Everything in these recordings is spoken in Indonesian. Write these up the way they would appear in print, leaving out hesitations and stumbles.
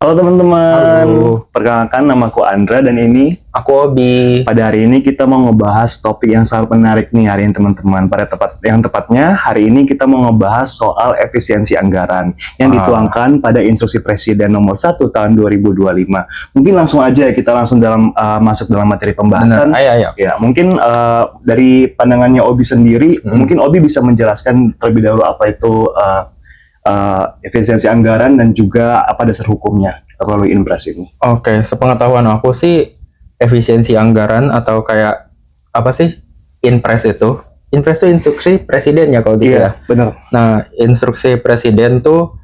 Halo teman-teman, Halo, perkenalkan namaku Andra dan ini aku Obi. pada hari ini kita mau ngebahas topik yang sangat menarik nih hari ini teman-teman. Tepatnya hari ini kita mau ngebahas soal efisiensi anggaran yang dituangkan pada Instruksi Presiden nomor 1 tahun 2025. Mungkin langsung aja kita langsung masuk dalam materi pembahasan. Benar, ayo. Ya, mungkin dari pandangannya Obi sendiri, mungkin Obi bisa menjelaskan terlebih dahulu apa itu efisiensi anggaran dan juga apa dasar hukumnya melalui Inpres ini. Oke, sepengetahuan aku sih efisiensi anggaran atau kayak apa sih Inpres itu? Inpres itu instruksi presiden ya kalau gitu Iya, ya. benar. Nah, instruksi presiden tuh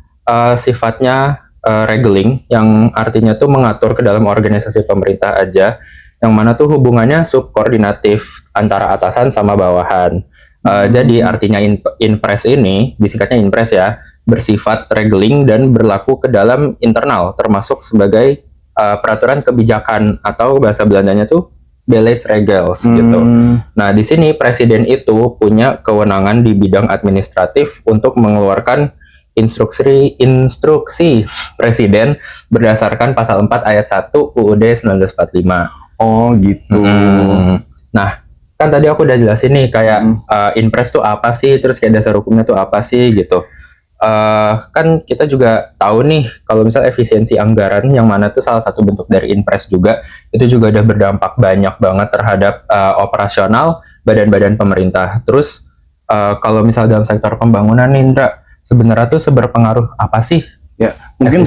sifatnya regeling, yang artinya tuh mengatur ke dalam organisasi pemerintah aja, yang mana tuh hubungannya subkoordinatif antara atasan sama bawahan. Jadi artinya Inpres ini, disingkatnya Inpres ya, bersifat regeling dan berlaku ke dalam internal, termasuk sebagai peraturan kebijakan atau bahasa Belandanya tuh Beleidsregels gitu. Nah, di sini presiden itu punya kewenangan di bidang administratif untuk mengeluarkan instruksi presiden berdasarkan pasal 4 ayat 1 UUD 1945. Oh gitu. Nah, kan tadi aku udah jelasin nih kayak Inpres tuh apa sih, terus kayak dasar hukumnya tuh apa sih gitu. Kan kita juga tahu nih kalau misal efisiensi anggaran yang mana tuh salah satu bentuk dari Inpres juga, itu juga udah berdampak banyak banget terhadap operasional badan-badan pemerintah. Terus kalau misal dalam sektor pembangunan nih Indra, sebenarnya tuh seberpengaruh apa sih? Ya, mungkin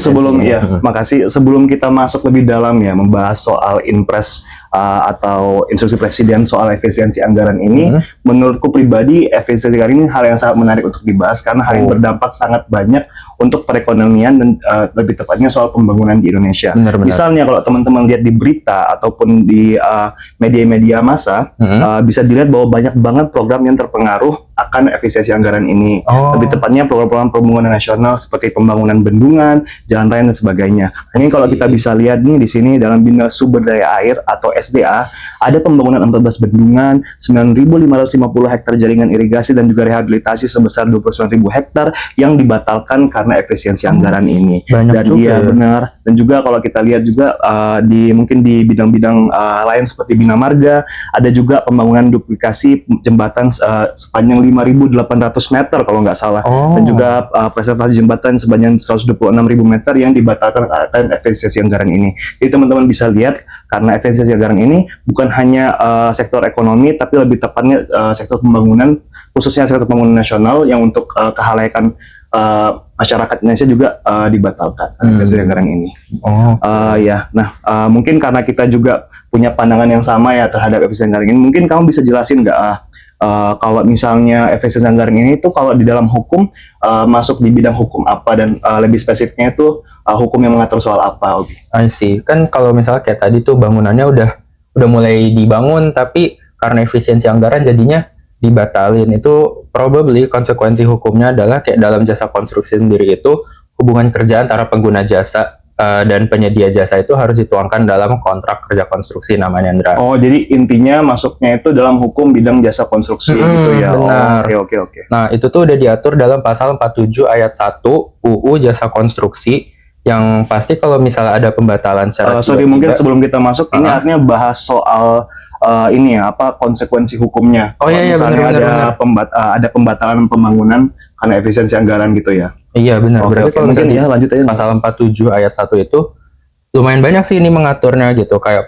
makasih. Sebelum kita masuk lebih dalam ya membahas soal Inpres atau instruksi presiden soal efisiensi anggaran ini, menurutku pribadi efisiensi anggaran ini hal yang sangat menarik untuk dibahas karena hal yang berdampak sangat banyak untuk perekonomian dan lebih tepatnya soal pembangunan di Indonesia. Misalnya kalau teman-teman lihat di berita ataupun di media-media massa, bisa dilihat bahwa banyak banget program yang terpengaruh akan efisiensi anggaran ini. Lebih tepatnya program-program pembangunan nasional seperti pembangunan bendungan, jalan raya dan sebagainya. Mungkin kalau kita bisa lihat nih di sini dalam Bina Sumber Daya Air atau SDA, ada pembangunan 14 bendungan, 9.550 hektar jaringan irigasi dan juga rehabilitasi sebesar 29.000 hektar yang dibatalkan karena efisiensi anggaran ini. Banyak juga. Iya benar. Dan juga kalau kita lihat juga mungkin di bidang-bidang lain seperti Bina Marga, ada juga pembangunan duplikasi jembatan sepanjang 5.800 meter kalau nggak salah, dan juga preservasi jembatan sepanjang 126.000 meter yang dibatalkan karena efisiensi anggaran ini. Jadi teman-teman bisa lihat karena efisiensi anggaran ini bukan hanya sektor ekonomi, tapi lebih tepatnya sektor pembangunan, khususnya sektor pembangunan nasional yang untuk kehalaikan masyarakat Indonesia juga dibatalkan efisiensi anggaran ini. Mungkin karena kita juga punya pandangan yang sama ya terhadap efisiensi anggaran ini, mungkin kamu bisa jelasin nggak kalau misalnya efisiensi anggaran ini tuh kalau di dalam hukum masuk di bidang hukum apa dan lebih spesifiknya itu hukum yang mengatur soal apa, Obi? I see. Kan kalau misalnya kayak tadi tuh bangunannya udah mulai dibangun tapi karena efisiensi anggaran jadinya dibatalin, itu probably konsekuensi hukumnya adalah kayak dalam jasa konstruksi sendiri itu hubungan kerja antara pengguna jasa dan penyedia jasa itu harus dituangkan dalam kontrak kerja konstruksi namanya, Andra. Oh, jadi intinya masuknya itu dalam hukum bidang jasa konstruksi gitu ya. Benar. Oke. Nah, itu tuh udah diatur dalam pasal 47 ayat 1 UU Jasa Konstruksi, yang pasti kalau misalnya ada pembatalan secara mungkin sebelum kita masuk, ini artinya bahas soal ini ya, apa konsekuensi hukumnya. Misalnya ada pembatalan pembangunan karena efisiensi anggaran gitu ya. Iya benar. Berarti kalau misalnya ya, lanjut aja. Pasal 47 ayat 1 itu lumayan banyak sih ini mengaturnya gitu. Kayak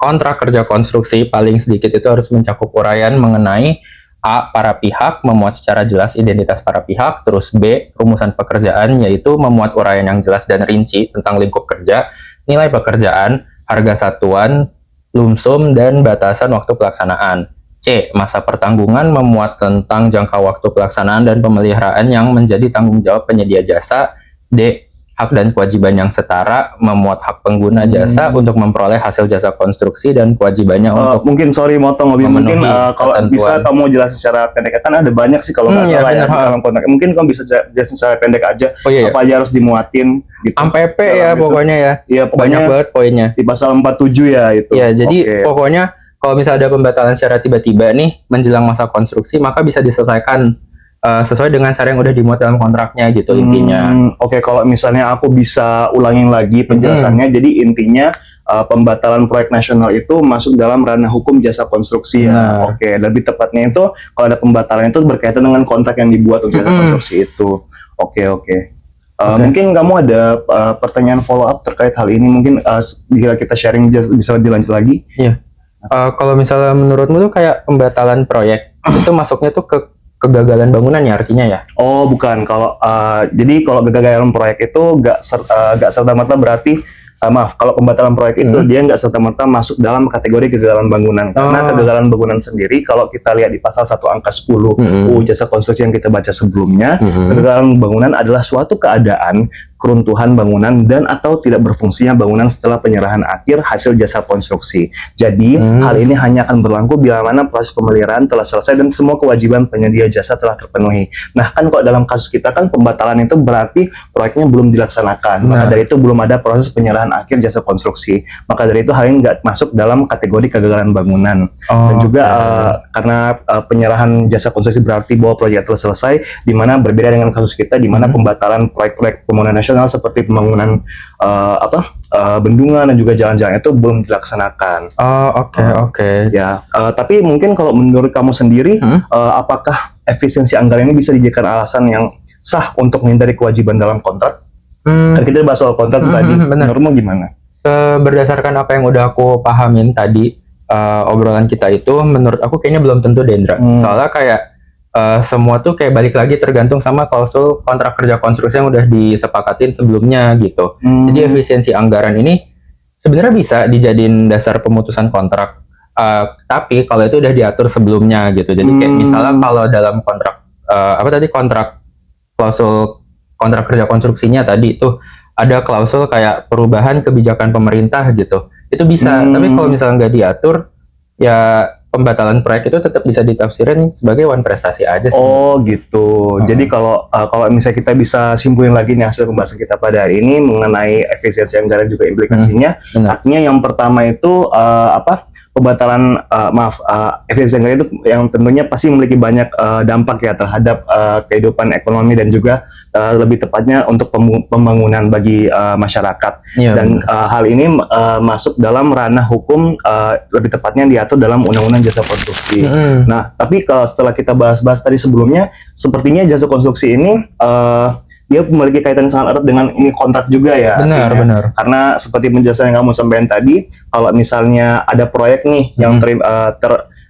kontrak kerja konstruksi paling sedikit itu harus mencakup uraian mengenai A. Para pihak, memuat secara jelas identitas para pihak. Terus B. Rumusan pekerjaan, yaitu memuat uraian yang jelas dan rinci tentang lingkup kerja, nilai pekerjaan, harga satuan, lumsum, dan batasan waktu pelaksanaan. C. Masa pertanggungan, memuat tentang jangka waktu pelaksanaan dan pemeliharaan yang menjadi tanggung jawab penyedia jasa. D. Hak dan kewajiban yang setara, memuat hak pengguna jasa untuk memperoleh hasil jasa konstruksi dan kewajibannya untuk mungkin motong lebih mungkin kalau bisa kamu jelasin secara pendek, kan ada banyak sih kalau nggak salah ya dalam kontrak. Mungkin kamu bisa jelasin secara pendek aja apa aja harus dimuatin gitu. Sampai P ya pokoknya ya. Iya, banyak banget poinnya. Di pasal 47 ya itu. Iya, jadi pokoknya kalau misalnya ada pembatalan secara tiba-tiba nih menjelang masa konstruksi, maka bisa diselesaikan sesuai dengan cara yang udah dimuat dalam kontraknya gitu intinya. Oke, kalau misalnya aku bisa ulangin lagi penjelasannya, jadi intinya pembatalan proyek nasional itu masuk dalam ranah hukum jasa konstruksi ya. Oke, lebih tepatnya itu kalau ada pembatalan itu berkaitan dengan kontrak yang dibuat untuk jasa konstruksi itu. Oke. Mungkin kamu ada pertanyaan follow up terkait hal ini, mungkin bila kita sharing bisa lebih lanjut lagi. Iya. Kalau misalnya menurutmu tuh kayak pembatalan proyek itu masuknya tuh ke kegagalan bangunan ya artinya ya? Oh bukan, kalau jadi kalau kegagalan proyek itu gak serta-merta berarti kalau pembatalan proyek itu dia nggak serta-merta masuk dalam kategori kegagalan bangunan. Karena kegagalan bangunan sendiri, kalau kita lihat di pasal 1 angka 10 UU Jasa Konstruksi yang kita baca sebelumnya, kegagalan bangunan adalah suatu keadaan keruntuhan bangunan dan atau tidak berfungsinya bangunan setelah penyerahan akhir hasil jasa konstruksi. Jadi hal ini hanya akan berlaku bila mana proses pemeliharaan telah selesai dan semua kewajiban penyedia jasa telah terpenuhi. Nah kan kalau dalam kasus kita kan pembatalan itu berarti proyeknya belum dilaksanakan. Maka dari itu belum ada proses penyerahan akhir jasa konstruksi. Maka dari itu hal ini nggak masuk dalam kategori kegagalan bangunan. Dan juga karena penyerahan jasa konstruksi berarti bahwa proyek telah selesai, di mana berbeda dengan kasus kita di mana pembatalan proyek-proyek pembangunan nasional seperti pembangunan bendungan dan juga jalan-jalan itu belum dilaksanakan. Oke. Ya, tapi mungkin kalau menurut kamu sendiri, apakah efisiensi anggaran ini bisa dijadikan alasan yang sah untuk menghindari kewajiban dalam kontrak? Kan kita bahas soal kontrak tadi. Menurutmu gimana? Berdasarkan apa yang udah aku pahamin tadi, obrolan kita itu, menurut aku kayaknya belum tentu Dendra. Soalnya kayak semua tuh kayak balik lagi tergantung sama klausul kontrak kerja konstruksi yang udah disepakatin sebelumnya gitu. Jadi efisiensi anggaran ini sebenarnya bisa dijadiin dasar pemutusan kontrak, tapi kalau itu udah diatur sebelumnya gitu. Jadi kayak misalnya kalau dalam kontrak kontrak klausul kontrak kerja konstruksinya tadi itu ada klausul kayak perubahan kebijakan pemerintah gitu. Itu bisa, tapi kalau misalnya nggak diatur ya pembatalan proyek itu tetap bisa ditafsirin sebagai one prestasi aja sih. Oh gitu. Jadi kalau misalnya kita bisa simpulin lagi nih hasil pembahasan kita pada hari ini mengenai efisiensi anggaran juga implikasinya, artinya yang pertama itu pembatalan efisiensi anggaran itu yang tentunya pasti memiliki banyak dampak ya terhadap kehidupan ekonomi dan juga lebih tepatnya untuk pembangunan bagi masyarakat. Dan hal ini masuk dalam ranah hukum, lebih tepatnya diatur dalam Undang-Undang Jasa Konstruksi. Nah, tapi kalau setelah kita bahas-bahas tadi sebelumnya, sepertinya jasa konstruksi ini dia memiliki kaitan sangat erat dengan ini kontrak juga ya. Benar. Karena seperti penjelasan yang kamu sampaikan tadi, kalau misalnya ada proyek nih yang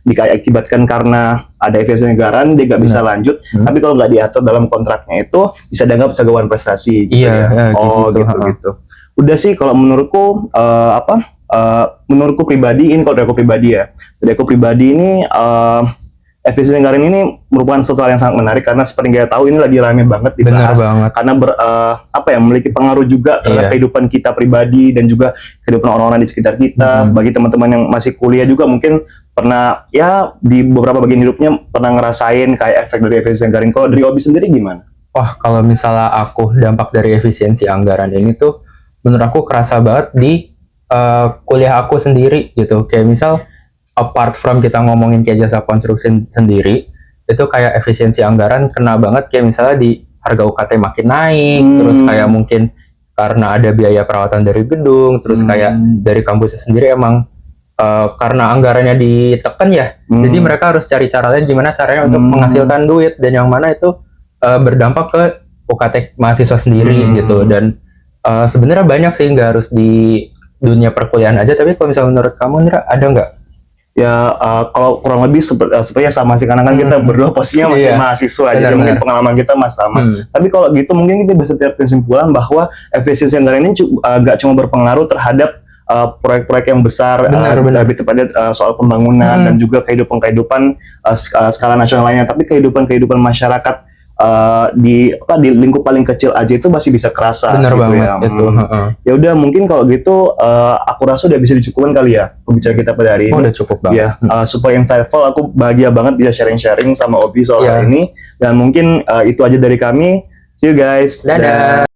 diakibatkan karena ada efisiensi anggaran, dia nggak bisa lanjut. Tapi kalau nggak diatur dalam kontraknya itu bisa dianggap sebagai prestasi. Gitu gitu. Udah sih kalau menurutku menurutku pribadi ini, kalau dari aku pribadi ya, ini efisiensi anggaran ini merupakan suatu hal yang sangat menarik karena seperti kita tahu ini lagi rame banget dibahas karena memiliki pengaruh juga terhadap kehidupan kita pribadi dan juga kehidupan orang-orang di sekitar kita. Bagi teman-teman yang masih kuliah juga mungkin pernah ya di beberapa bagian hidupnya pernah ngerasain kayak efek dari efisiensi anggaran. Kalau dari Obi sendiri gimana? Wah, kalau misalnya aku dampak dari efisiensi anggaran ini tuh menurut aku kerasa banget di kuliah aku sendiri gitu. Kayak misal apart from kita ngomongin kayak jasa konstruksi sendiri, itu kayak efisiensi anggaran kena banget kayak misalnya di harga UKT makin naik, terus kayak mungkin karena ada biaya perawatan dari gedung, terus kayak dari kampusnya sendiri emang karena anggarannya ditekan ya, jadi mereka harus cari cara lain gimana caranya untuk menghasilkan duit, dan yang mana itu berdampak ke UKT mahasiswa sendiri gitu. Dan sebenarnya banyak sih, nggak harus di dunia perkuliahan aja, tapi kalau misalnya menurut kamu Indra, ada nggak? Ya kalau kurang lebih sepertinya sama sih, karena kan kita berdua posisinya masih mahasiswa, jadi mungkin pengalaman kita masih sama. Tapi kalau gitu mungkin kita bisa tarik kesimpulan bahwa efisiensi anggaran ini nggak cuma berpengaruh terhadap proyek-proyek yang besar, lebih tepatnya soal pembangunan dan juga kehidupan skala nasional lainnya, tapi kehidupan masyarakat di lingkup paling kecil aja itu masih bisa kerasa. Benar gitu banget ya. Itu. Ya udah, mungkin kalau gitu aku rasa udah bisa dicukupkan kali ya pembicaraan kita pada hari ini. Udah cukup banget. Ya, supaya insightful, aku bahagia banget bisa sharing-sharing sama Obi soal hal ini. Dan mungkin itu aja dari kami. See you guys. Dadah.